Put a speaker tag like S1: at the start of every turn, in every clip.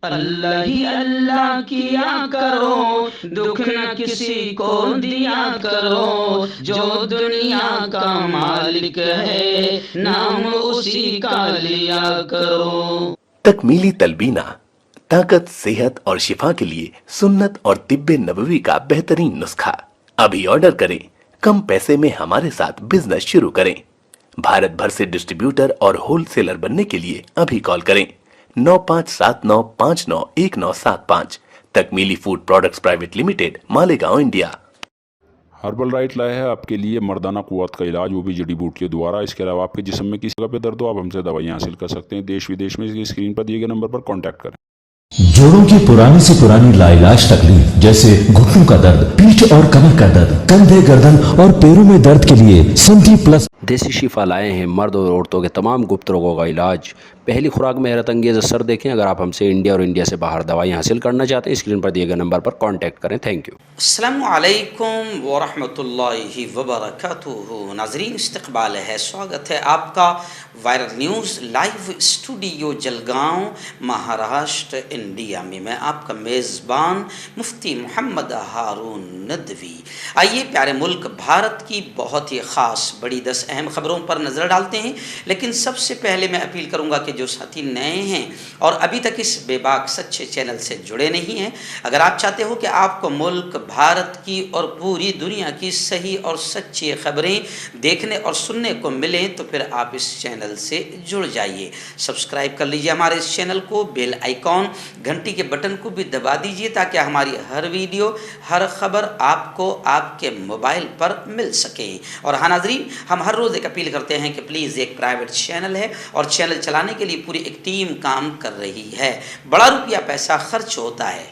S1: اللہ ہی اللہ کیا کرو، دکھ نہ کسی کو دیا کرو، جو دنیا کا مالک ہے نام اسی کا لیا کرو۔
S2: تکمیلی تلبینہ طاقت، صحت اور شفا کے لیے سنت اور طب نبوی کا بہترین نسخہ۔ ابھی آرڈر کریں، کم پیسے میں ہمارے ساتھ بزنس شروع کریں۔ بھارت بھر سے ڈسٹریبیوٹر اور ہول سیلر بننے کے لیے ابھی کال کریں 9579591975۔ Takmili food products private limited, Malegaon, India.
S3: Herbal right لائے ہے آپ کے لیے مردانہ قوت کا علاج، وہ بھی جڑی بوٹیوں دوارا۔ اس کے علاوہ آپ کے جسم میں کسی جگہ پہ درد ہو، آپ ہم سے دوائیاں حاصل کر سکتے ہیں دیش ودیش میں۔ اسکرین پر دیے گئے نمبر پر کانٹیکٹ کریں۔
S4: جوڑوں کی پرانی سے پرانی لاعلاج تکلیف جیسے گھٹنوں کا درد، پیٹھ اور کمر کا درد، کندھے، گردن اور پیروں میں درد کے لیے سنٹی پلس
S5: دیسی شفا لائے ہیں مرد اور عورتوں کے تمام گپت روگوں کا علاج۔ پہلی خوراک میں حیرت انگیز اثر دیکھیں۔ اگر آپ ہم سے انڈیا اور انڈیا سے باہر دوائیں حاصل کرنا چاہتے ہیں، اسکرین پر دیے گئے نمبر پر کانٹیکٹ کریں۔ Thank you.
S1: السلام علیکم ورحمۃ اللہ وبرکاتہ۔ ناظرین، استقبال ہے، سواگت ہے آپ کا viral news live studio Jalgaon, Maharashtra, India میں۔ میں آپ کا میزبان مفتی محمد ہارون ندوی۔ آئیے پیارے ملک بھارت کی بہت ہی خاص بڑی 10 اہم خبروں پر نظر ڈالتے ہیں، لیکن سب سے پہلے میں اپیل کروں گا کہ جو ساتھی نئے ہیں اور ابھی تک اس بے باک سچے چینل سے جڑے نہیں ہیں، اگر آپ چاہتے ہو کہ آپ کو ملک بھارت کی اور پوری دنیا کی صحیح اور سچی خبریں دیکھنے اور سننے کو ملیں تو پھر آپ اس چینل سے جڑ جائیے۔ سبسکرائب کر لیجیے ہمارے اس چینل کو، بیل آئیکن گھنٹی کے بٹن کو بھی دبا دیجیے تاکہ ہماری ہر ویڈیو، ہر خبر آپ کو آپ کے موبائل پر مل سکے۔ اور ہاں ناظرین، ہم ہر روز ایک اپیل کرتے ہیں کہ پلیز، ایک پرائیویٹ چینل ہے اور چینل چلانے کے لیے پوری ایک ٹیم کام کر رہی ہے، بڑا روپیہ پیسہ خرچ ہوتا ہے۔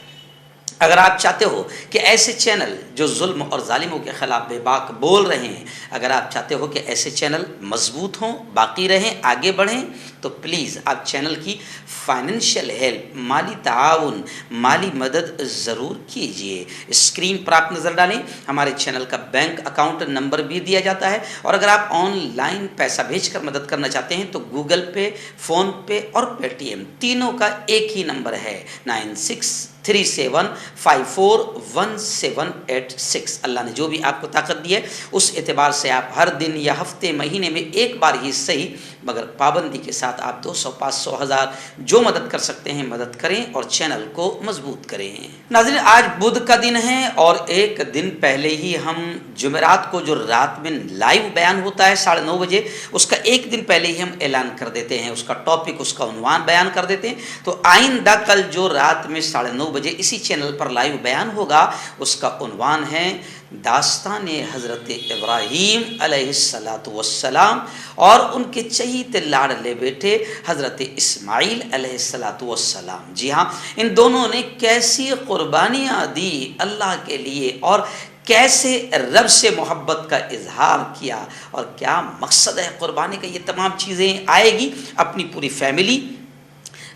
S1: اگر آپ چاہتے ہو کہ ایسے چینل جو ظلم اور ظالموں کے خلاف بے باک بول رہے ہیں، اگر آپ چاہتے ہو کہ ایسے چینل مضبوط ہوں، باقی رہیں، آگے بڑھیں، تو پلیز آپ چینل کی فائنینشیل ہیلپ، مالی تعاون، مالی مدد ضرور کیجئے۔ اسکرین پر آپ نظر ڈالیں، ہمارے چینل کا بینک اکاؤنٹ نمبر بھی دیا جاتا ہے، اور اگر آپ آن لائن پیسہ بھیج کر مدد کرنا چاہتے ہیں تو گوگل پے، فون پے اور پے ٹی ایم تینوں کا ایک ہی نمبر ہے 9637541786۔ اللہ نے جو بھی آپ کو طاقت دی ہے اس اعتبار سے آپ ہر دن یا ہفتے، مہینے میں ایک بار ہی صحیح، مگر پابندی کے ساتھ آپ 200، 500، 1000 جو مدد کر سکتے ہیں مدد کریں اور چینل کو مضبوط کریں۔ ناظرین، آج بدھ کا دن ہے اور ایک دن پہلے ہی ہم جمعرات کو جو رات میں لائیو بیان ہوتا ہے 9:30 بجے، اس کا ایک دن پہلے ہی ہم اعلان کر دیتے ہیں، اس کا ٹاپک، اس کا عنوان بیان کر دیتے ہیں۔ تو آئندہ کل جو رات میں 9:30 بجے اسی چینل پر لائیو بیان ہوگا، اس کا عنوان ہے داستان حضرت ابراہیم علیہ السلام اور ان کے چہیتے لاڈلے بیٹے حضرت اسماعیل علیہ السلام۔ جی ہاں، ان دونوں نے کیسی قربانیاں دی اللہ کے لیے اور کیسے رب سے محبت کا اظہار کیا اور کیا مقصد ہے قربانی کا، یہ تمام چیزیں آئے گی۔ اپنی پوری فیملی،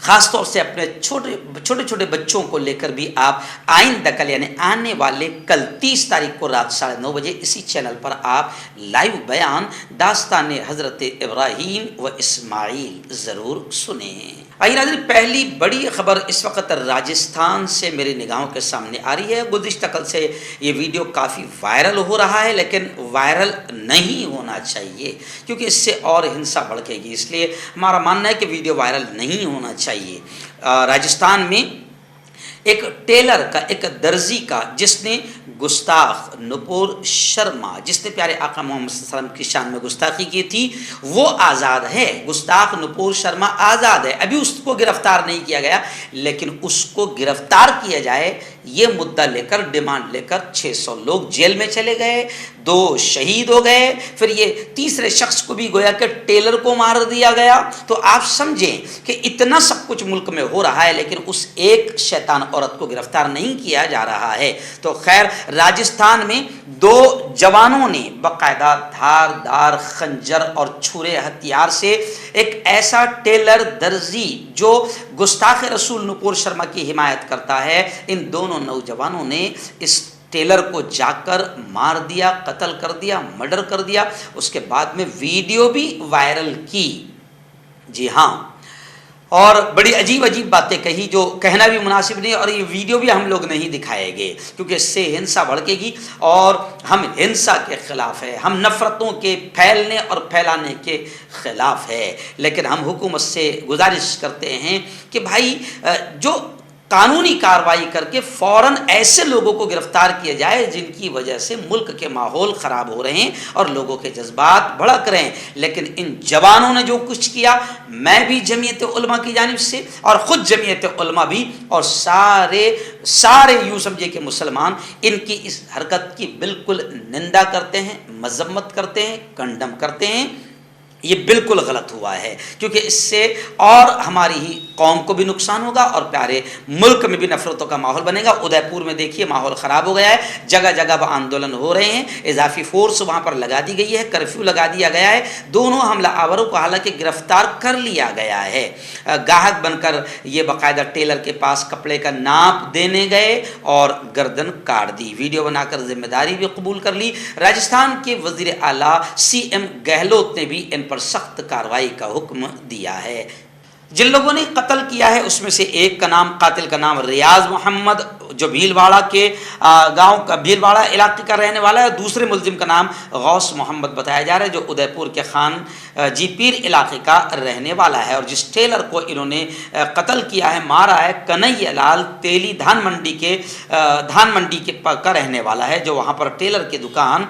S1: خاص طور سے اپنے چھوٹے چھوٹے بچوں کو لے کر بھی آپ آئندہ کل، یعنی آنے والے کل 30 تاریخ کو رات 9:30 بجے اسی چینل پر آپ لائیو بیان داستان حضرت ابراہیم و اسماعیل ضرور سنیں۔ آئیے ناظرین، پہلی بڑی خبر اس وقت راجستھان سے میری نگاہوں کے سامنے آ رہی ہے۔ گزشتہ کل سے یہ ویڈیو کافی وائرل ہو رہا ہے، لیکن وائرل نہیں ہونا چاہیے کیونکہ اس سے اور ہنسا بڑھے گی، اس لیے ہمارا ماننا ہے کہ ویڈیو وائرل نہیں ہونا چاہیے۔ راجستھان میں ایک ٹیلر کا، ایک درزی کا، جس نے گستاخ نپور شرما، جس نے پیارے آقا محمد صلی اللہ علیہ وسلم کی شان میں گستاخی کی تھی، وہ آزاد ہے۔ گستاخ نپور شرما آزاد ہے، ابھی اس کو گرفتار نہیں کیا گیا، لیکن اس کو گرفتار کیا جائے یہ مدعا لے کر، ڈیمانڈ لے کر 600 لوگ جیل میں چلے گئے، 2 شہید ہو گئے، پھر یہ تیسرے شخص کو بھی گویا کہ ٹیلر کو مار دیا گیا۔ تو آپ سمجھیں کہ اتنا سب کچھ ملک میں ہو رہا ہے لیکن اس ایک شیطان عورت کو گرفتار نہیں کیا جا رہا ہے۔ تو خیر، راجستھان میں 2 جوانوں نے باقاعدہ دھاردار خنجر اور چھرے ہتھیار سے ایک ایسا ٹیلر درزی جو گستاخ رسول نپور شرما کی حمایت کرتا ہے، ان دونوں نوجوانوں نے اس ٹیلر کو جا کر مار دیا، قتل کر دیا، مرڈر کر دیا، اس کے بعد میں ویڈیو بھی وائرل کی۔ جی ہاں، اور بڑی عجیب عجیب باتیں کہی جو کہنا بھی مناسب نہیں، اور یہ ویڈیو بھی ہم لوگ نہیں دکھائیں گے کیونکہ اس سے ہنسا بھڑکے گی، اور ہم ہنسا کے خلاف ہے، ہم نفرتوں کے پھیلنے اور پھیلانے کے خلاف ہے، لیکن ہم حکومت سے گزارش کرتے ہیں کہ بھائی جو قانونی کارروائی کر کے فوراً ایسے لوگوں کو گرفتار کیا جائے جن کی وجہ سے ملک کے ماحول خراب ہو رہے ہیں اور لوگوں کے جذبات بھڑک رہے ہیں۔ لیکن ان جوانوں نے جو کچھ کیا، میں بھی جمعیت علماء کی جانب سے اور خود جمعیت علماء بھی اور سارے یوں سمجھے کہ مسلمان ان کی اس حرکت کی بالکل نندا کرتے ہیں، مذمت کرتے ہیں، کنڈم کرتے ہیں۔ یہ بالکل غلط ہوا ہے کیونکہ اس سے اور ہماری ہی قوم کو بھی نقصان ہوگا اور پیارے ملک میں بھی نفرتوں کا ماحول بنے گا۔ ادے پور میں دیکھیے ماحول خراب ہو گیا ہے، جگہ جگہ وہ آندولن ہو رہے ہیں، اضافی فورس وہاں پر لگا دی گئی ہے، کرفیو لگا دیا گیا ہے، دونوں حملہ آوروں کو حالانکہ گرفتار کر لیا گیا ہے۔ گاہک بن کر یہ باقاعدہ ٹیلر کے پاس کپڑے کا ناپ دینے گئے اور گردن کاٹ دی، ویڈیو بنا کر ذمہ داری بھی قبول کر لی۔ راجستھان کے وزیر اعلیٰ سی ایم گہلوت نے بھی ان پر سخت کارروائی کا حکم دیا ہے۔ جن لوگوں نے قتل کیا ہے اس میں سے ایک کا نام، قاتل کا نام ریاض محمد جو بھیلواڑہ کے گاؤں کا بھیلواڑہ علاقے کا رہنے والا ہے، دوسرے ملزم کا نام غوث محمد بتایا جا رہا ہے جو ادے پور کے خان جی پیر علاقے کا رہنے والا ہے، اور جس ٹیلر کو انہوں نے قتل کیا ہے، مارا ہے، کنہیا لال تیلی دھان منڈی کے کا رہنے والا ہے، جو وہاں پر ٹیلر کی دکان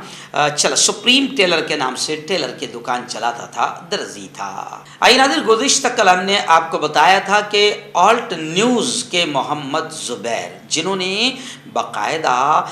S1: سپریم ٹیلر کے نام سے ٹیلر کی دکان چلاتا تھا، درزی تھا۔ آئیے ناظرین، گزشتہ کل ہم نے آپ کو بتایا تھا کہ آلٹ نیوز کے محمد زبیر جنہوں نے باقاعدہ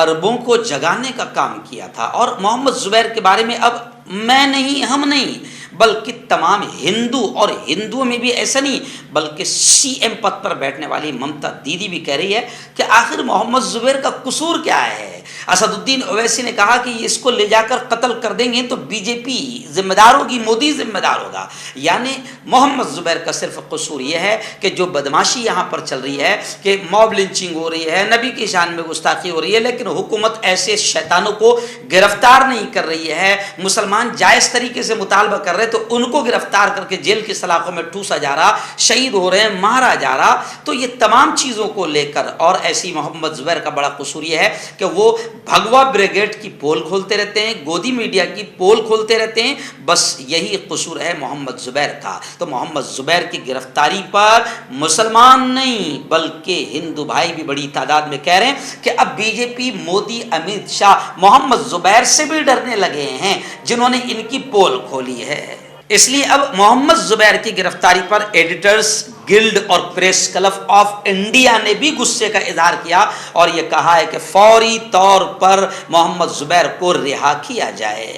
S1: عربوں کو جگانے کا کام کیا تھا، اور محمد زبیر کے بارے میں اب میں نہیں، ہم نہیں، بلکہ تمام ہندو، اور ہندوؤں میں بھی ایسا نہیں بلکہ سی ایم پد پر بیٹھنے والی ممتا دیدی بھی کہہ رہی ہے کہ آخر محمد زبیر کا قصور کیا ہے۔ اسد الدین اویسی نے کہا کہ اس کو لے جا کر قتل کر دیں گے تو بی جے پی ذمہ دار ہوگی، مودی ذمہ دار ہوگا۔ یعنی محمد زبیر کا صرف قصور یہ ہے کہ جو بدماشی یہاں پر چل رہی ہے کہ موب لنچنگ ہو رہی ہے، نبی کی شان میں گستاخی ہو رہی ہے، لیکن حکومت ایسے شیطانوں کو گرفتار نہیں کر رہی ہے۔ مسلمان جائز طریقے سے مطالبہ کر رہے تو ان کو گرفتار کر کے جیل کی سلاخوں میں ٹھوسا جا رہا، شہید ہو رہے ہیں، مارا جا رہا۔ تو یہ تمام چیزوں کو لے کر، اور ایسی محمد زبیر کا بڑا قصور یہ ہے کہ وہ بھگوا بریگیڈ کی پول کھولتے رہتے ہیں، گودی میڈیا کی پول کھولتے رہتے ہیں، بس یہی قصور ہے محمد زبیر کا۔ تو محمد زبیر کی گرفتاری پر مسلمان نہیں بلکہ ہندو بھائی بھی بڑی تعداد میں کہہ رہے ہیں کہ اب بی جے پی، مودی، امت شاہ محمد زبیر سے بھی ڈرنے لگے ہیں جنہوں نے ان کی پول کھولی ہے۔ اس لیے اب محمد زبیر کی گرفتاری پر ایڈیٹرز گلڈ اور پریس کلب آف انڈیا نے بھی غصے کا اظہار کیا اور یہ کہا ہے کہ فوری طور پر محمد زبیر کو رہا کیا جائے۔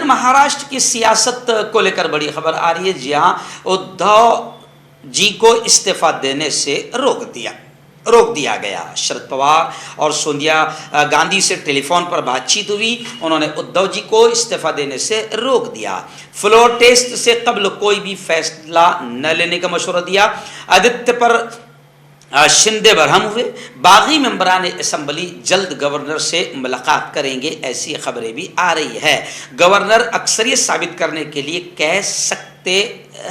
S1: مہاراشٹر کی سیاست کو لے کر بڑی خبر آ رہی ہے، جہاں ادھو جی کو استعفیٰ دینے سے روک دیا گیا۔ شرد پوار اور سونیا گاندھی سے ٹیلی فون پر بات چیت ہوئی، انہوں نے ادھو جی کو استعفیٰ دینے سے روک دیا۔ فلور ٹیسٹ سے قبل کوئی بھی فیصلہ نہ لینے کا مشورہ دیا۔ آدتیہ پر شندے برہم ہوئے۔ باغی ممبران اسمبلی جلد گورنر سے ملاقات کریں گے، ایسی خبریں بھی آ رہی ہے۔ گورنر اکثریت ثابت کرنے کے لیے کہہ سکتے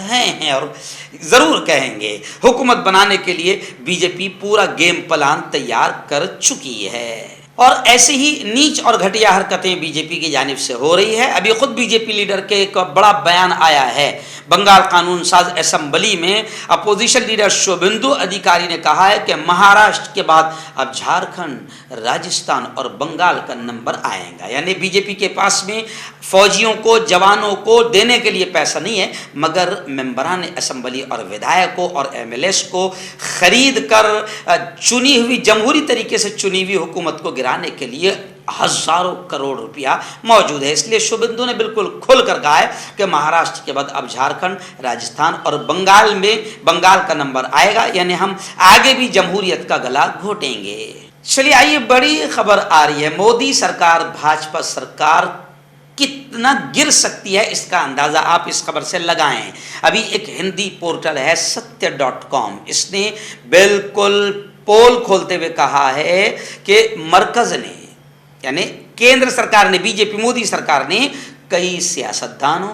S1: ہیں اور ضرور کہیں گے۔ حکومت بنانے کے لیے بی جے پی پورا گیم پلان تیار کر چکی ہے، اور ایسے ہی نیچ اور گھٹیا حرکتیں بی جے پی کی جانب سے ہو رہی ہے۔ ابھی خود بی جے پی لیڈر کے ایک بڑا بیان آیا ہے۔ بنگال قانون ساز اسمبلی میں اپوزیشن لیڈر شوبھندو ادھیکاری نے کہا ہے کہ مہاراشٹر کے بعد اب جھارکھنڈ، راجستھان اور بنگال کا نمبر آئے گا۔ یعنی بی جے پی کے پاس میں فوجیوں کو، جوانوں کو دینے کے لیے پیسہ نہیں ہے، مگر ممبران اسمبلی اور ودھایکوں اور ایم ایل ایس کو خرید کر چنی ہوئی، جمہوری طریقے سے چنی ہوئی حکومت کو گرانے کے لیے ہزاروں کروڑ روپیہ موجود ہے۔ اس لیے شوبھندو نے بالکل کھل کر کہا ہے کہ مہاراشٹر کے بعد اب جھارکھنڈ، راجستھان اور بنگال کا نمبر آئے گا، یعنی ہم آگے بھی جمہوریت کا گلا گھونٹیں گے۔ چلیے آئیے، بڑی خبر آ رہی ہے، مودی سرکار، بھاجپا سرکار کتنا گر سکتی ہے اس کا اندازہ آپ اس خبر سے لگائیں۔ ابھی ایک ہندی پورٹل ہے ستیہ.com، اس نے بالکل پول کھولتے ہوئے کہا ہے کہ مرکز نے، یعنی کیندر سرکار نے، بی جے پی مودی سرکار نے کئی سیاستدانوں،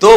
S1: 2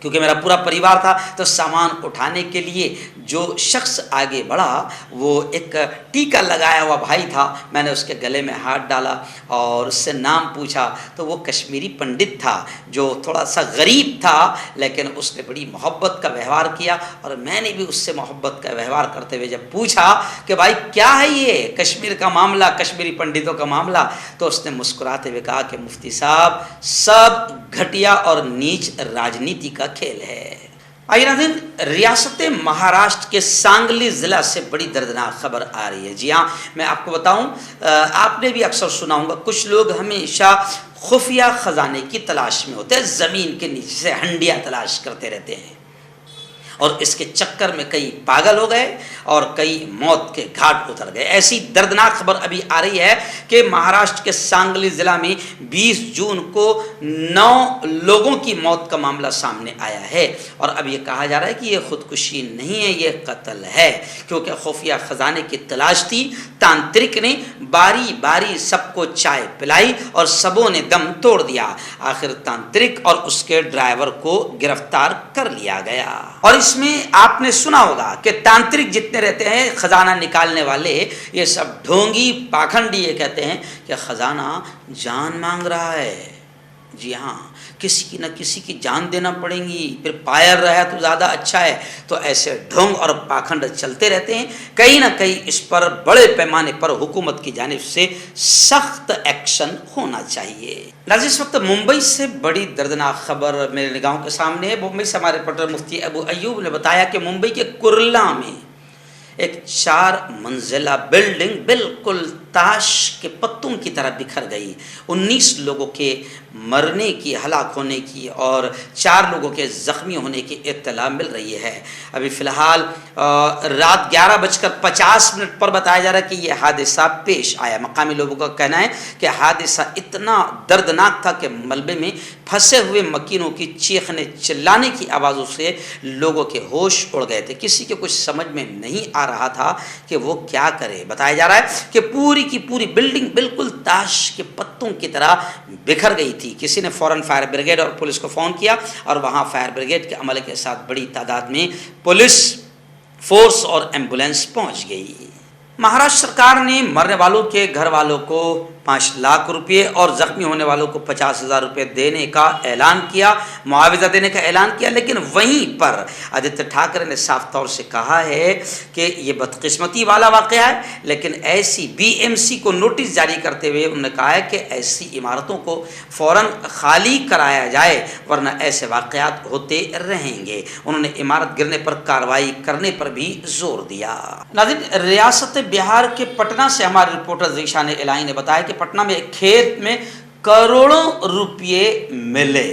S1: کیونکہ میرا پورا پریوار تھا، تو سامان اٹھانے کے لیے جو شخص آگے بڑھا وہ ایک ٹیکا لگایا ہوا بھائی تھا. میں نے اس کے گلے میں ہاتھ ڈالا اور اس سے نام پوچھا تو وہ کشمیری پنڈت تھا جو تھوڑا سا غریب تھا، لیکن اس نے بڑی محبت کا ویوہار کیا اور میں نے بھی اس سے محبت کا ویوہار کرتے ہوئے جب پوچھا کہ بھائی کیا ہے یہ کشمیر کا معاملہ، کشمیری پنڈتوں کا معاملہ، تو اس نے مسکراتے ہوئے کہا کہ مفتی صاحب سب گھٹیا اور نیچ راجنیتی کا کھیل ہے. آئیے ناظرین، ریاست مہاراشٹر کے سانگلی ضلع سے بڑی دردناک خبر آ رہی ہے. جی ہاں، میں آپ کو بتاؤں، آپ نے بھی اکثر سنا ہوگا کچھ لوگ ہمیشہ خفیہ خزانے کی تلاش میں ہوتے ہیں، زمین کے نیچے سے ہنڈیاں تلاش کرتے رہتے ہیں اور اس کے چکر میں کئی پاگل ہو گئے اور کئی موت کے گھاٹ اتر گئے. ایسی دردناک خبر ابھی آ رہی ہے کہ مہاراشٹر کے سانگلی ضلع میں 20 جون کو 9 لوگوں کی موت کا معاملہ سامنے آیا ہے اور اب یہ کہا جا رہا ہے کہ یہ خودکشی نہیں ہے، یہ قتل ہے، کیونکہ خفیہ خزانے کی تلاش تھی. تانترک نے باری باری سب کو چائے پلائی اور سبوں نے دم توڑ دیا. آخر تانترک اور اس کے ڈرائیور کو گرفتار کر لیا گیا. اور اس میں آپ نے سنا ہوگا کہ تانترک جتنے رہتے ہیں خزانہ نکالنے والے، یہ سب ڈھونگی پاکھنڈی یہ کہتے ہیں کہ خزانہ جان مانگ رہا ہے. جی ہاں، کسی کی نہ کسی کی جان دینا پڑیں گی، پھر پائر رہا تو زیادہ اچھا ہے. تو ایسے ڈھونگ اور پاکھنڈ چلتے رہتے ہیں. کہیں نہ کہیں اس پر بڑے پیمانے پر حکومت کی جانب سے سخت ایکشن ہونا چاہیے. ناظرین، اس وقت ممبئی سے بڑی دردناک خبر میرے نگاہوں کے سامنے ہے. ممبئی سے ہمارے رپورٹر مفتی ابو ایوب نے بتایا کہ ممبئی کے کرلا میں ایک 4 منزلہ بلڈنگ بالکل تاش کے پتوں کی طرح بکھر گئی. 19 لوگوں کے مرنے کی، ہلاک ہونے کی اور 4 لوگوں کے زخمی ہونے کی اطلاع مل رہی ہے. ابھی فی الحال رات 11:50 پر بتایا جا رہا ہے کہ یہ حادثہ پیش آیا. مقامی لوگوں کا کہنا ہے کہ حادثہ اتنا دردناک تھا کہ ملبے میں پھنسے ہوئے مکینوں کی چیخنے چلانے کی آوازوں سے لوگوں کے ہوش اڑ گئے تھے. کسی کے کچھ سمجھ میں نہیں آ رہا تھا کہ وہ کیا کرے. بتایا جا رہا ہے کہ پوری کی پوری بلڈنگ بالکل تاش کے پتوں کی طرح بکھر گئی تھی. کسی نے فوراً فائر بریگیڈ اور پولیس کو فون کیا اور وہاں فائر بریگیڈ کے عملے کے ساتھ بڑی تعداد میں پولیس فورس اور ایمبولینس پہنچ گئی. مہاراشٹر سرکار نے مرنے والوں کے گھر والوں کو 5 لاکھ روپے اور زخمی ہونے والوں کو 50,000 روپے دینے کا اعلان کیا، معاوضہ دینے کا اعلان کیا. لیکن وہیں پر آدتیہ ٹھاکرے نے صاف طور سے کہا ہے کہ یہ بدقسمتی والا واقعہ ہے. لیکن ایسی BMC کو نوٹس جاری کرتے ہوئے انہوں نے کہا ہے کہ ایسی عمارتوں کو فوراً خالی کرایا جائے ورنہ ایسے واقعات ہوتے رہیں گے. انہوں نے عمارت گرنے پر کارروائی کرنے پر بھی زور دیا. ناظرین، ریاست بہار کے پٹنہ سے ہمارے رپورٹر ذیشان الہی نے بتایا کہ پٹنہ میں ایک کھیت میں کروڑوں روپے ملے،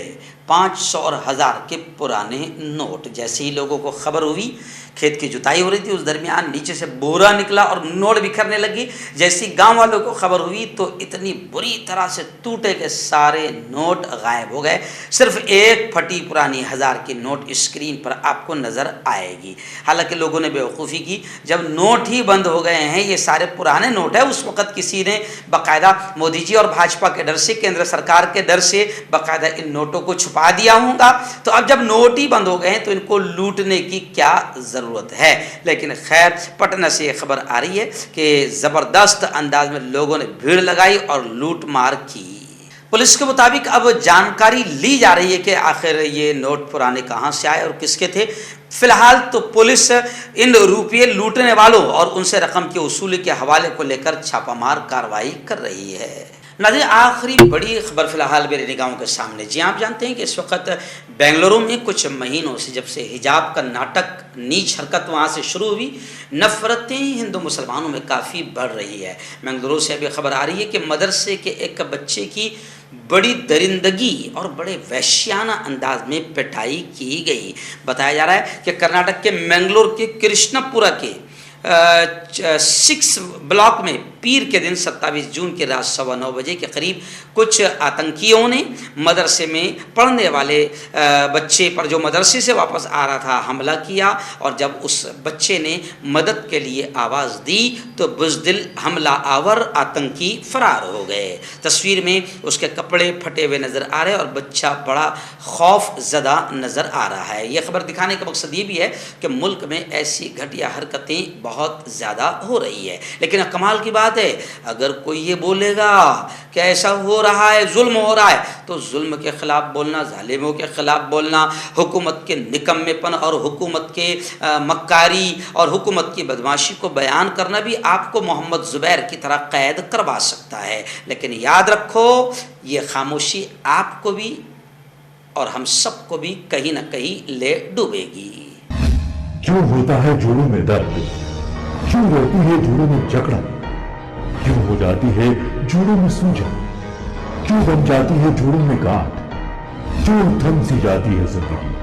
S1: 500 اور 1000 کے پرانے نوٹ. جیسے ہی لوگوں کو خبر ہوئی، کھیت کی جتائی ہو رہی تھی، اس درمیان نیچے سے بورا نکلا اور نوٹ بکھرنے لگی. جیسی گاؤں والوں کو خبر ہوئی تو اتنی بری طرح سے ٹوٹے کہ سارے نوٹ غائب ہو گئے. صرف ایک پھٹی پرانی 1000 کی نوٹ اسکرین پر آپ کو نظر آئے گی. حالانکہ لوگوں نے بیوقوفی کی، جب نوٹ ہی بند ہو گئے ہیں، یہ سارے پرانے نوٹ ہیں. اس وقت کسی نے باقاعدہ مودی جی اور بھاجپا کے ڈر سے، کیندر سرکار کے ڈر سے باقاعدہ ان نوٹوں کو چھپا دیا ہوگا. تو اب جب نوٹ ہی بند ہو گئے ہیں تو ان کو لوٹنے کی کیا ضرورت ہے. لیکن خیر، پٹنہ سے یہ خبر آ رہی ہے کہ زبردست انداز میں لوگوں نے بھیڑ لگائی اور لوٹ مار کی. پولیس کے مطابق اب جانکاری لی جا رہی ہے کہ آخر یہ نوٹ پرانے کہاں سے آئے اور کس کے تھے. فی الحال تو پولیس ان روپیے لوٹنے والوں اور ان سے رقم کے وصولی کے حوالے کو لے کر چھاپہ مار کارروائی کر رہی ہے. ناظرین، آخری بڑی خبر فی الحال میرے نگاہوں کے سامنے. جی آپ جانتے ہیں کہ اس وقت بنگلورو میں کچھ مہینوں سے جب سے حجاب کا ناٹک، نیچ حرکت وہاں سے شروع ہوئی، نفرتیں ہندو مسلمانوں میں کافی بڑھ رہی ہے. بنگلورو سے ابھی خبر آ رہی ہے کہ مدرسے کے ایک بچے کی بڑی درندگی اور بڑے وحشیانہ انداز میں پٹائی کی گئی. بتایا جا رہا ہے کہ کرناٹک کے منگلور کے کرشنا پورہ کے 6 بلاک میں پیر کے دن 27 جون کی رات 9:15 بجے کے قریب کچھ آتنکیوں نے مدرسے میں پڑھنے والے بچے پر جو مدرسے سے واپس آ رہا تھا حملہ کیا، اور جب اس بچے نے مدد کے لیے آواز دی تو بزدل حملہ آور آتنکی فرار ہو گئے۔ تصویر میں اس کے کپڑے پھٹے ہوئے نظر آ رہے اور بچہ بڑا خوف زدہ نظر آ رہا ہے۔ یہ خبر دکھانے کا مقصد یہ بھی ہے کہ ملک میں ایسی گھٹیا حرکتیں بہت زیادہ ہو رہی ہے، لیکن کمال کی بات ہے اگر کوئی یہ بولے گا کہ ایسا ہو رہا ہے، ظلم ہو رہا ہے، تو ظلم کے خلاف بولنا، ظالموں کے خلاف بولنا، حکومت کے نکمے پن اور حکومت کے مکاری اور حکومت کی بدماشی کو بیان کرنا بھی آپ کو محمد زبیر کی طرح قید کروا سکتا ہے، لیکن یاد رکھو یہ خاموشی آپ کو بھی اور ہم سب کو بھی کہیں نہ کہیں لے ڈوبے گی۔
S4: کیوں ہوتا ہے جوڑوں میں درد، کیوں رہتی ہے جوڑوں میں جکڑن، کیوں ہو جاتی ہے جوڑوں میں سوجن، کیوں بن جاتی ہے جوڑوں میں گاٹھ، کیوں تھم سی جاتی ہے زندگی۔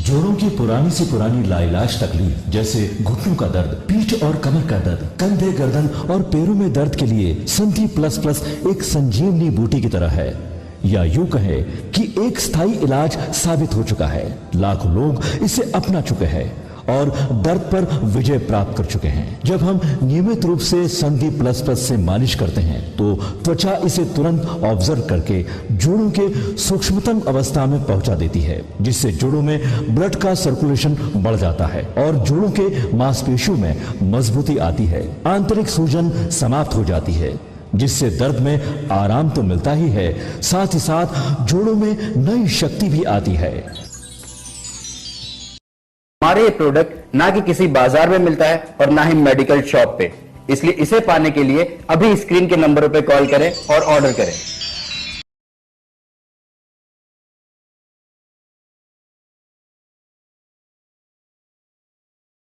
S4: جوڑوں کی پرانی سے پرانی لاعلاج تکلیف جیسے گھٹنوں کا درد، پیٹھ اور کمر کا درد، کندھے، گردن اور پیروں میں درد کے لیے سنتھی پلس پلس ایک سنجیونی بوٹی کی طرح ہے، یا یوں کہے کہ ایک استھائی علاج ثابت ہو چکا ہے۔ لاکھوں لوگ اسے اپنا چکے ہیں اور درد پر وجے پراپت کر چکے ہیں۔ جب ہم نیمت روپ سے سندھی پلس پلس سے مالش کرتے ہیں تو توچا اسے ترنت آبزرو کر کے جوڑوں کے سوکشمتم اوستھا میں پہنچا دیتی ہے، جس سے جوڑوں میں بلڈ کا سرکولیشن بڑھ جاتا ہے اور جوڑوں کے ماس پیشیوں میں مضبوطی آتی ہے، آنترک سوجن سماپت ہو جاتی ہے، جس سے درد میں آرام تو ملتا ہی ہے، ساتھ ہی ساتھ جوڑوں میں نئی شکتی بھی آتی ہے۔
S6: ہمارے یہ پروڈکٹ نہ کہ کسی بازار میں ملتا ہے اور نہ ہی میڈیکل شاپ پہ، اس لیے اسے پانے کے لیے ابھی اسکرین کے نمبروں پہ کال کریں اور آرڈر کریں۔